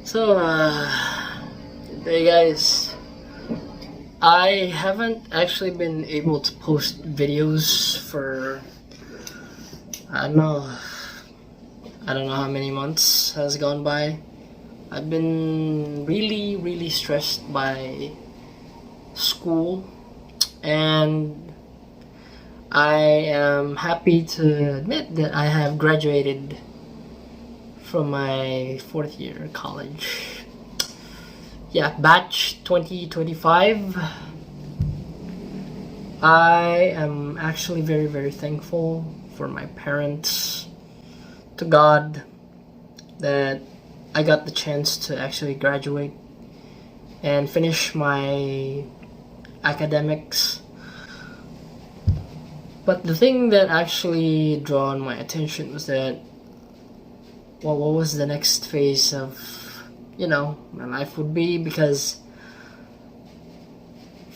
So, hey guys, I haven't actually been able to post videos for I don't know, I don't know how many months has gone by. I've been really stressed by school, and I am happy to admit that I have graduated from my fourth year college. Yeah, batch 2025. I am actually very thankful for my parents, to God, that I got the chance to actually graduate and finish my academics. But the thing that actually drawn my attention was that, well, what was the next phase of, my life would be, because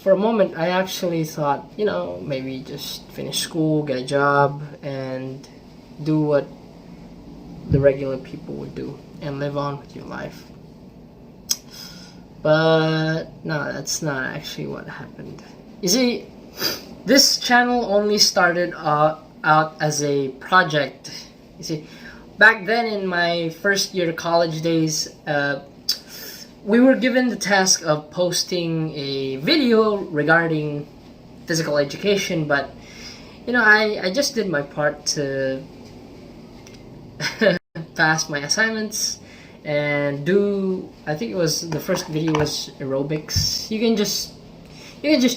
for a moment I actually thought, maybe just finish school, get a job, and do what the regular people would do and live on with your life. But no, that's not actually what happened. You see, this channel only started out as a project. You see, back then in my first year college days, we were given the task of posting a video regarding physical education, but I just did my part to pass my assignments and I think it was the first video was aerobics. You can just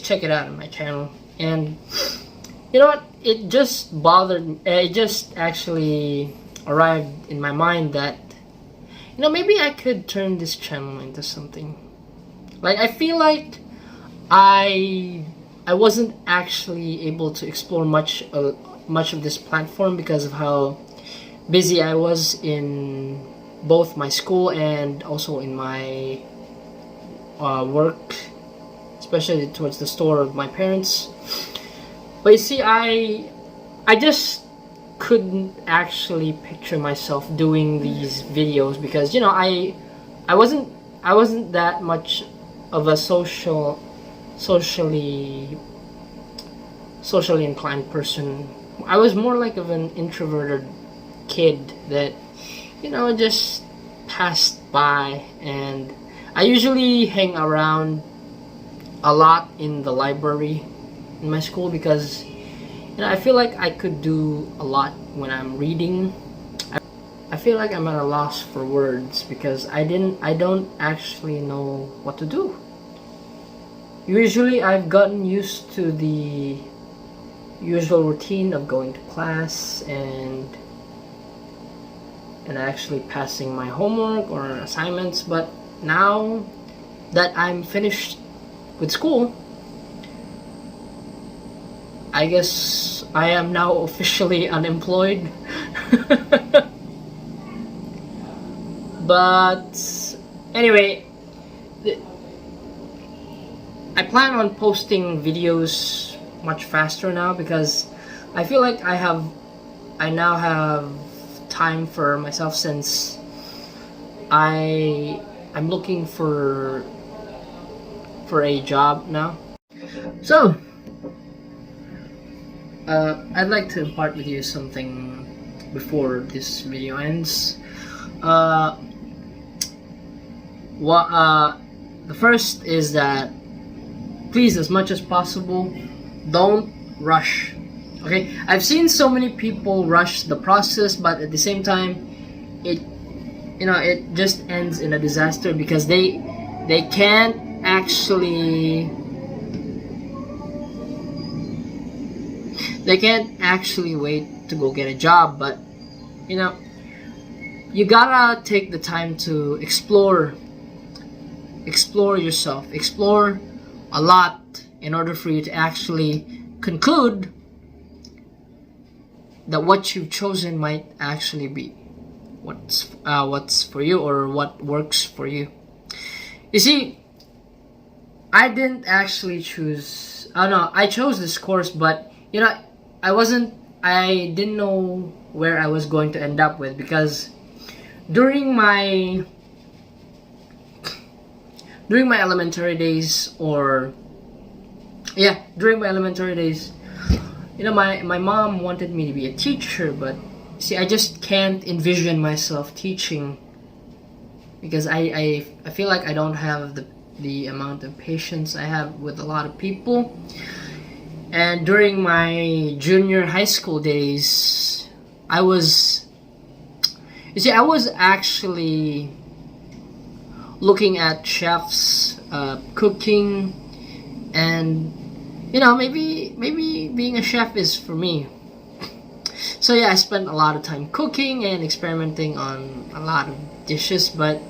check it out on my channel. And you know what, it just actually arrived in my mind that maybe I could turn this channel into something. Like, I feel like I wasn't actually able to explore much of this platform because of how busy I was in both my school and also in my work, especially towards the store of my parents. But you see, I just couldn't actually picture myself doing these videos because I wasn't that much of a socially inclined person. I was more like of an introverted kid that just passed by, and I usually hang around a lot in the library in my school because I feel like I could do a lot when I'm reading. I feel like I'm at a loss for words because I don't actually know what to do. Usually I've gotten used to the usual routine of going to class and actually passing my homework or assignments, but now that I'm finished with school, I guess I am now officially unemployed. But anyway, I plan on posting videos much faster now because I feel like I now have time for myself, since I'm looking for a job now. So I'd like to impart with you something before this video ends. The first is that, please, as much as possible, don't rush. Okay, I've seen so many people rush the process, but at the same time, it just ends in a disaster because they can't actually wait to go get a job. But you gotta take the time to explore yourself, explore a lot, in order for you to actually conclude that what you've chosen might actually be what's for you, or what works for you. You see, I didn't actually choose. Oh no, I chose this course, but I didn't know where I was going to end up with, because during my during my elementary days, or yeah, during my elementary days, my mom wanted me to be a teacher, but see, I just can't envision myself teaching because I feel like I don't have the amount of patience I have with a lot of people. And during my junior high school days, I was actually looking at chefs cooking, and maybe being a chef is for me. So yeah, I spent a lot of time cooking and experimenting on a lot of dishes, but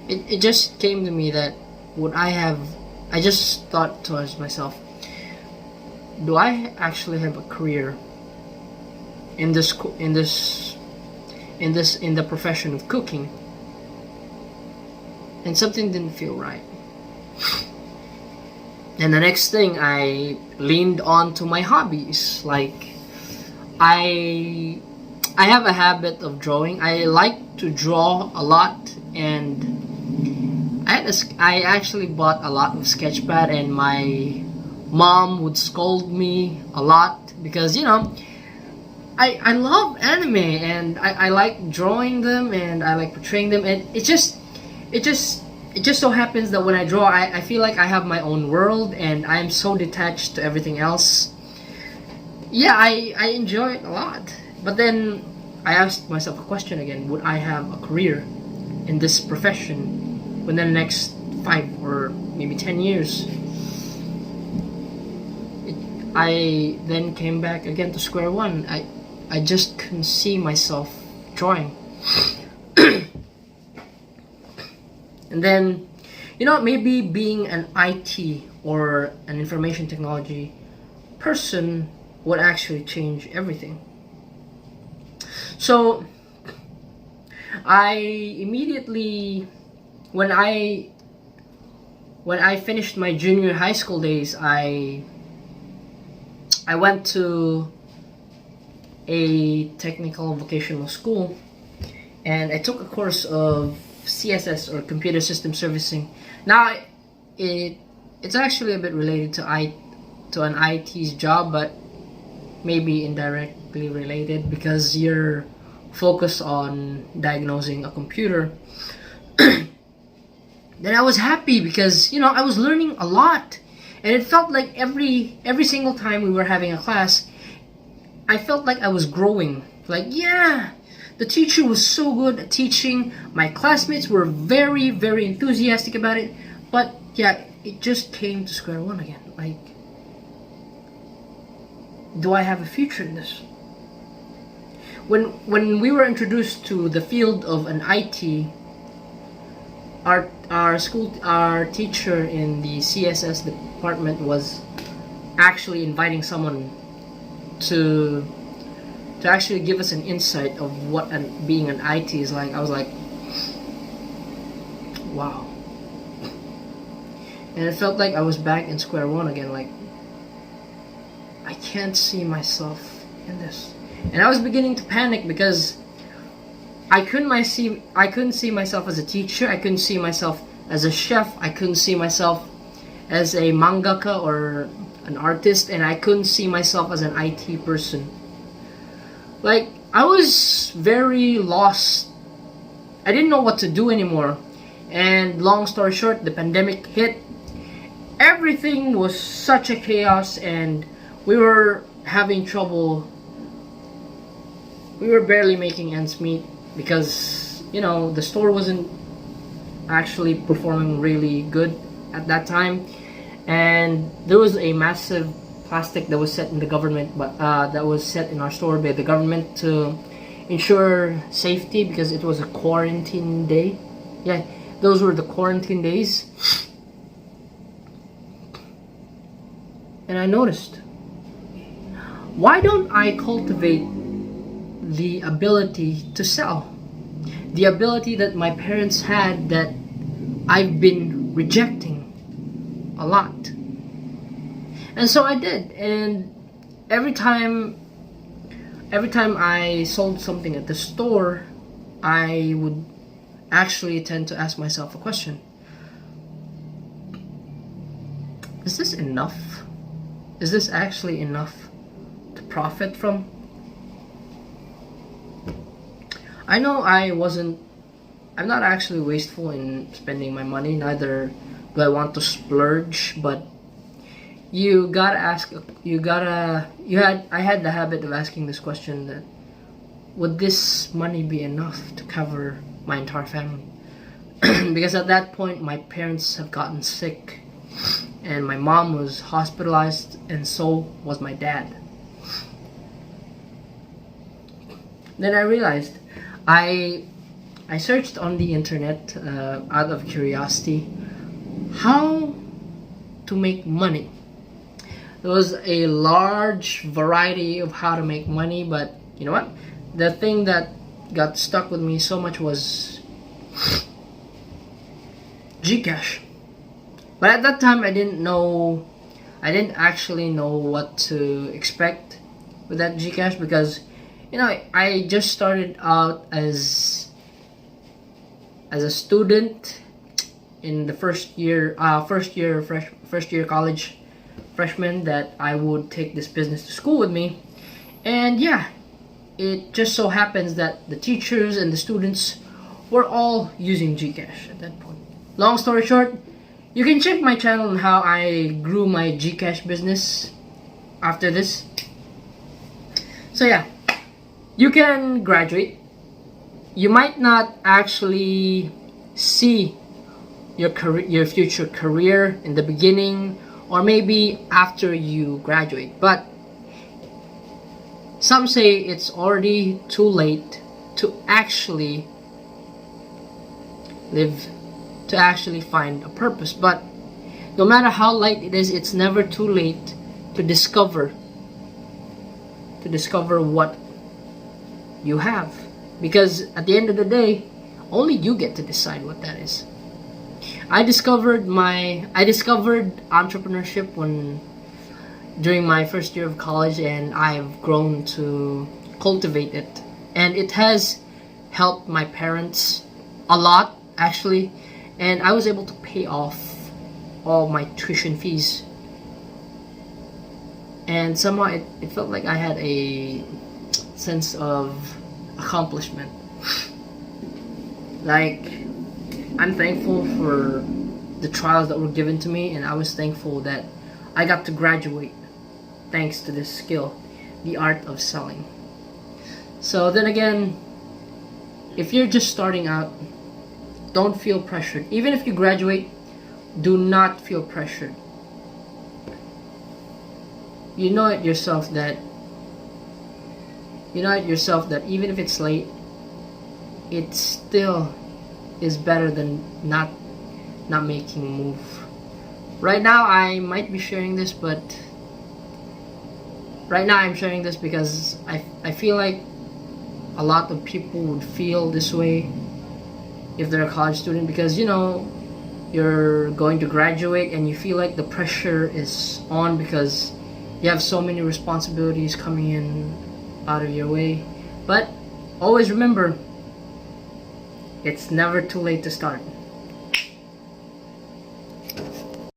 it just came to me that I just thought to myself, do I actually have a career in the profession of cooking? And something didn't feel right. And the next thing, I leaned on to my hobbies. Like, I have a habit of drawing. I like to draw a lot, and I actually bought a lot of sketchpad, and my mom would scold me a lot because I love anime, and I like drawing them, and I like portraying them, and it just so happens that when I draw, I feel like I have my own world, and I'm so detached to everything else. Yeah, I enjoy it a lot. But then I asked myself a question again: would I have a career in this profession within the next 5 or maybe 10 years? I then came back again to square one. I just couldn't see myself drawing. And then, maybe being an IT or an information technology person would actually change everything. So, I immediately, when I finished my junior high school days, I went to a technical vocational school, and I took a course of CSS, or computer system servicing. Now it's actually a bit related to an IT's job, but maybe indirectly related because you're focused on diagnosing a computer. Then I was happy because I was learning a lot, and it felt like every single time we were having a class, I felt like I was growing. Like, yeah, the teacher was so good at teaching. My classmates were very, very enthusiastic about it. But yeah, it just came to square one again. Like, do I have a future in this? When we were introduced to the field of an IT, our teacher in the CSS department was actually inviting someone to actually give us an insight of what being an IT is like. I was like, wow. And it felt like I was back in square one again. Like, I can't see myself in this. And I was beginning to panic because I couldn't see myself as a teacher. I couldn't see myself as a chef. I couldn't see myself as a mangaka or an artist, and I couldn't see myself as an IT person. Like, I was very lost. I didn't know what to do anymore. And long story short, the pandemic hit. Everything was such a chaos, and we were having trouble. We were barely making ends meet because, the store wasn't actually performing really good at that time. And there was a massive plastic that was set in the government, but that was set in our store by the government to ensure safety because it was a quarantine day. Yeah, those were the quarantine days. And I noticed, why don't I cultivate the ability to sell? The ability that my parents had that I've been rejecting a lot. And so I did, and every time I sold something at the store, I would actually tend to ask myself a question. Is this enough? Is this actually enough to profit from? I know I'm not actually wasteful in spending my money, neither do I want to splurge, but I had the habit of asking this question, that would this money be enough to cover my entire family? Because at that point, my parents have gotten sick, and my mom was hospitalized, and so was my dad. Then I realized, I searched on the internet out of curiosity how to make money. There was a large variety of how to make money, but you know what? The thing that got stuck with me so much was Gcash. But at that time, I didn't actually know what to expect with that Gcash, because I just started out as a student in the first year college freshman, that I would take this business to school with me. And yeah, it just so happens that the teachers and the students were all using Gcash at that point. Long story short, you can check my channel on how I grew my Gcash business after this. So yeah, you can graduate. You might not actually see your future career in the beginning, or maybe after you graduate, but some say it's already too late to actually live, to actually find a purpose. But no matter how late it is, it's never too late to discover what you have, because at the end of the day, only you get to decide what that is. I discovered entrepreneurship during my first year of college, and I've grown to cultivate it, and it has helped my parents a lot actually, and I was able to pay off all my tuition fees, and somehow it felt like I had a sense of accomplishment. Like, I'm thankful for the trials that were given to me, and I was thankful that I got to graduate thanks to this skill, the art of selling. So then again, if you're just starting out, don't feel pressured. Even if you graduate, do not feel pressured. You know it yourself that even if it's late, it still is better than not making a move. Right now I might be sharing this, but right now I'm sharing this because I feel like a lot of people would feel this way if they're a college student, because you're going to graduate and you feel like the pressure is on because you have so many responsibilities coming in out of your way. But always remember, it's never too late to start.